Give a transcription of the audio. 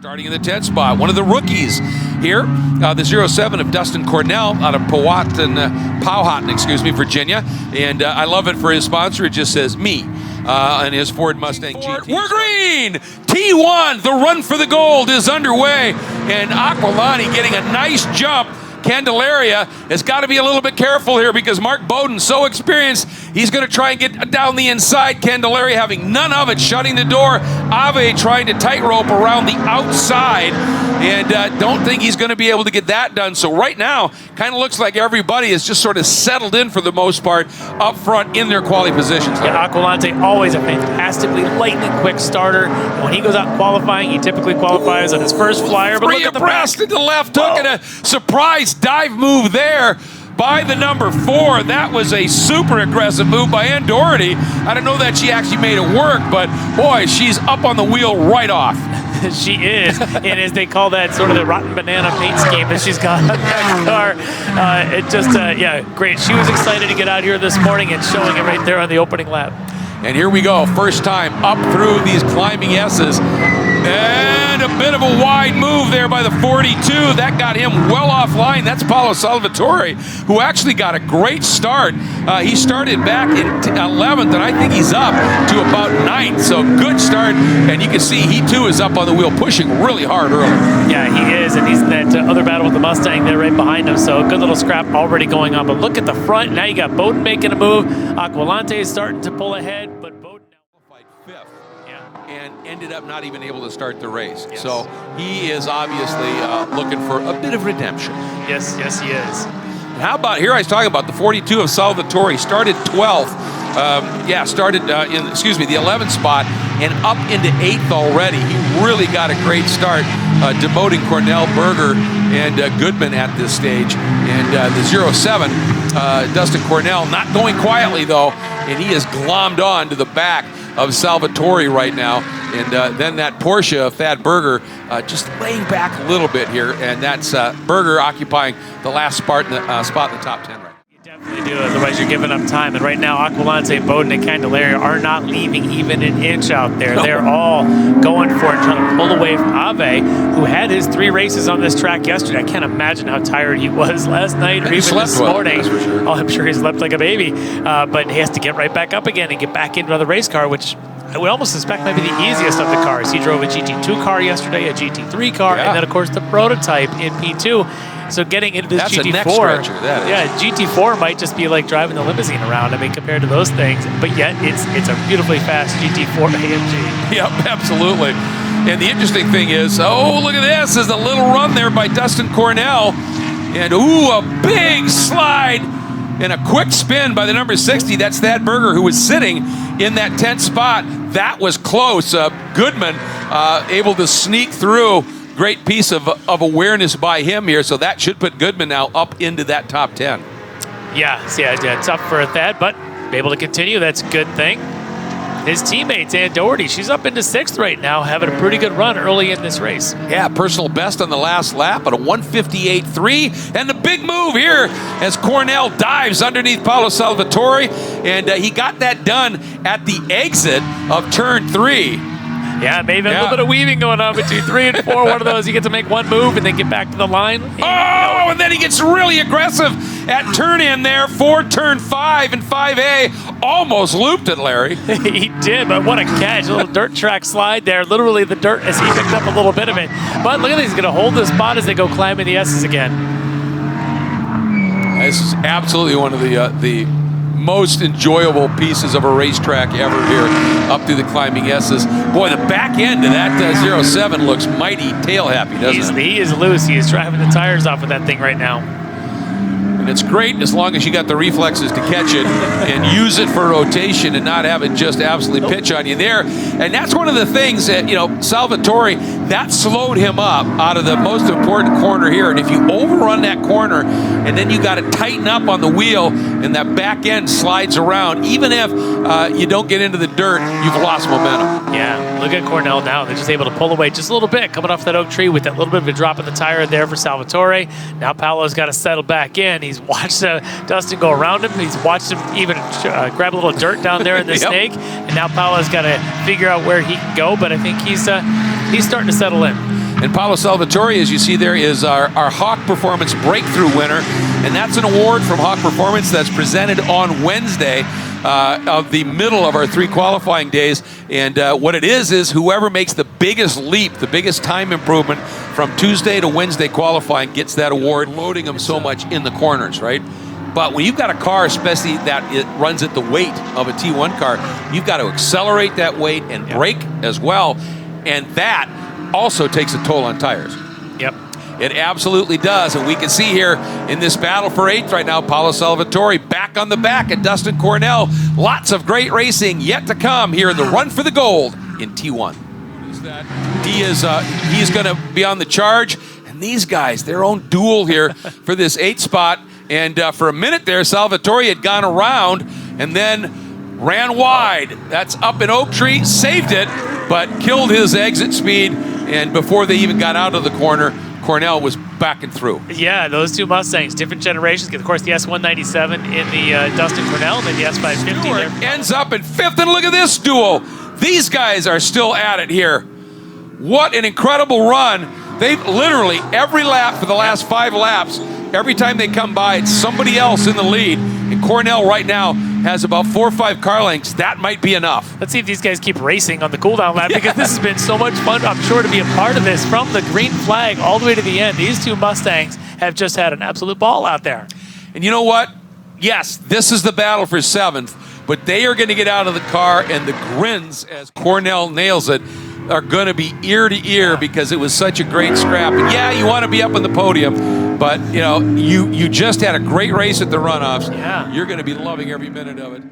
Starting in the 10 spot, one of the rookies here, the 07 of Dustin Cornell out of Powhatan, Virginia. And I love it for his sponsor. It just says me and his Ford Mustang GT. We're green! T1, the run for the gold is underway. And Aquilani getting a nice jump. Candelaria has got to be a little bit careful here because Mark Bowden's so experienced. He's going to try and get down the inside. Candelaria having none of it, shutting the door. Ave trying to tightrope around the outside, and don't think he's going to be able to get that done. So right now, kind of looks like everybody is just sort of settled in for the most part up front in their quality positions. Yeah, Aquilante, always a fantastically lightning quick starter. And when he goes out qualifying, he typically qualifies on his first flyer. But look at the abreast into the left hook and a surprise dive move there by the number 4. That was a super aggressive move by Ann Doherty. I don't know that she actually made it work, but boy, she's up on the wheel right off. She is, and as they call that, sort of the rotten banana paint scheme that she's got on that car. Yeah, great. She was excited to get out here this morning and showing it right there on the opening lap. And here we go, first time up through these climbing S's. And a bit of a wide move there by the 42. That got him well offline. That's Paolo Salvatore, who actually got a great start. He started back in 11th, and I think he's up to about 9th. So good start. And you can see he, too, is up on the wheel, pushing really hard early. Yeah, he is. And he's in that other battle with the Mustang there right behind him. So a good little scrap already going on. But look at the front. Now you got Bowden making a move. Aquilante is starting to pull ahead, but Bowden now qualified 5th. And ended up not even able to start the race. Yes. So he is obviously looking for a bit of redemption. Yes, he is. How about, here I was talking about the 42 of Salvatore, started 12th. Started in the 11th spot and up into 8th already. He really got a great start, demoting Cornell, Berger, and Goodman at this stage. And the 07, Dustin Cornell, not going quietly though, and he is glommed on to the back of Salvatore right now. And then that Porsche of Thad Berger just laying back a little bit here, and that's Berger occupying the last spot in the top 10 right now. You definitely do, otherwise you're giving up time. And right now, Aquilante, Bowden, and Candelaria are not leaving even an inch out there. No. They're all going for it, trying to pull away from Ave, who had his 3 races on this track yesterday. I can't imagine how tired he was last night or even this morning. That's for sure. Oh, I'm sure he slept like a baby. But he has to get right back up again and get back into another race car, which I would almost suspect might be the easiest of the cars. He drove a GT2 car yesterday, a GT3 car, and then, of course, the prototype in P2. So getting into this That's GT4, a neck stretcher, that is. Yeah, GT4 might just be like driving the limousine around. I mean, compared to those things, but yet it's a beautifully fast GT4 AMG. Yep, absolutely. And the interesting thing is, oh, look at this, is a little run there by Dustin Cornell, and ooh, a big slide and a quick spin by the number 60. That's Thad Berger, who was sitting in that 10th spot. That was close. Goodman able to sneak through. Great piece of awareness by him here, so that should put Goodman now up into that top 10. Yeah, tough for Thad, but be able to continue. That's a good thing. His teammates, Ann Doherty, she's up into 6th right now, having a pretty good run early in this race. Yeah, personal best on the last lap at a 1:58.3. And the big move here as Cornell dives underneath Paolo Salvatore. And he got that done at the exit of turn 3. Yeah, maybe a little bit of weaving going on between 3 and 4. One of those, you get to make one move and then get back to the line. Oh, and then he gets really aggressive at turn in there for turn 5 and 5A. Almost looped it, Larry. He did, but what a catch. A little dirt track slide there. Literally the dirt as he picked up a little bit of it. But look at this. He's going to hold the spot as they go climbing the S's again. This is absolutely one of the most enjoyable pieces of a racetrack ever here, up through the climbing S's. Boy, the back end of that 07 looks mighty tail happy, doesn't it? He is loose. He is driving the tires off of that thing right now. And it's great as long as you got the reflexes to catch it and use it for rotation and not have it just absolutely pitch on you there. And that's one of the things that, Salvatore, that slowed him up out of the most important corner here. And if you overrun that corner and then you got to tighten up on the wheel and that back end slides around, even if you don't get into the dirt, you've lost momentum. Yeah, look at Cornell now. They're just able to pull away just a little bit, coming off that oak tree with that little bit of a drop in the tire there for Salvatore. Now Paolo's got to settle back in. He's watched Dustin go around him. He's watched him even grab a little dirt down there in the snake. And now Paolo's got to figure out where he can go. But I think he's starting to settle in. And Paolo Salvatore, as you see there, is our Hawk Performance Breakthrough winner. And that's an award from Hawk Performance that's presented on Wednesday of the middle of our 3 qualifying days. And what it is whoever makes the biggest leap, the biggest time improvement from Tuesday to Wednesday qualifying gets that award, loading them so much in the corners, right? But when you've got a car, especially that it runs at the weight of a T1 car, you've got to accelerate that weight and brake as well. And that also takes a toll on tires. Yep. It absolutely does. And we can see here in this battle for 8th right now, Paolo Salvatore back on the back at Dustin Cornell. Lots of great racing yet to come here in the run for the gold in T1. He is going to be on the charge. And these guys, their own duel here for this 8th spot. And for a minute there, Salvatore had gone around and then ran wide. That's up in Oak Tree, saved it, but killed his exit speed. And before they even got out of the corner, Cornell was backing through. Yeah, those 2 Mustangs, different generations. Of course, the S197 in the Dustin Cornell, and then the S550 Stewart there. ends up in 5th, and look at this duel. These guys are still at it here. What an incredible run. They've literally, every lap for the last 5 laps, every time they come by, it's somebody else in the lead. And Cornell right now has about 4 or 5 car lengths. That might be enough. Let's see if these guys keep racing on the cooldown lap, because this has been so much fun, I'm sure, to be a part of this from the green flag all the way to the end. These 2 Mustangs have just had an absolute ball out there. And you know what? Yes, this is the battle for 7th, but they are going to get out of the car, and the grins as Cornell nails it are going to be ear to ear because it was such a great scrap. And yeah, you want to be up on the podium, but you know, you just had a great race at the runoffs. Yeah. You're going to be loving every minute of it.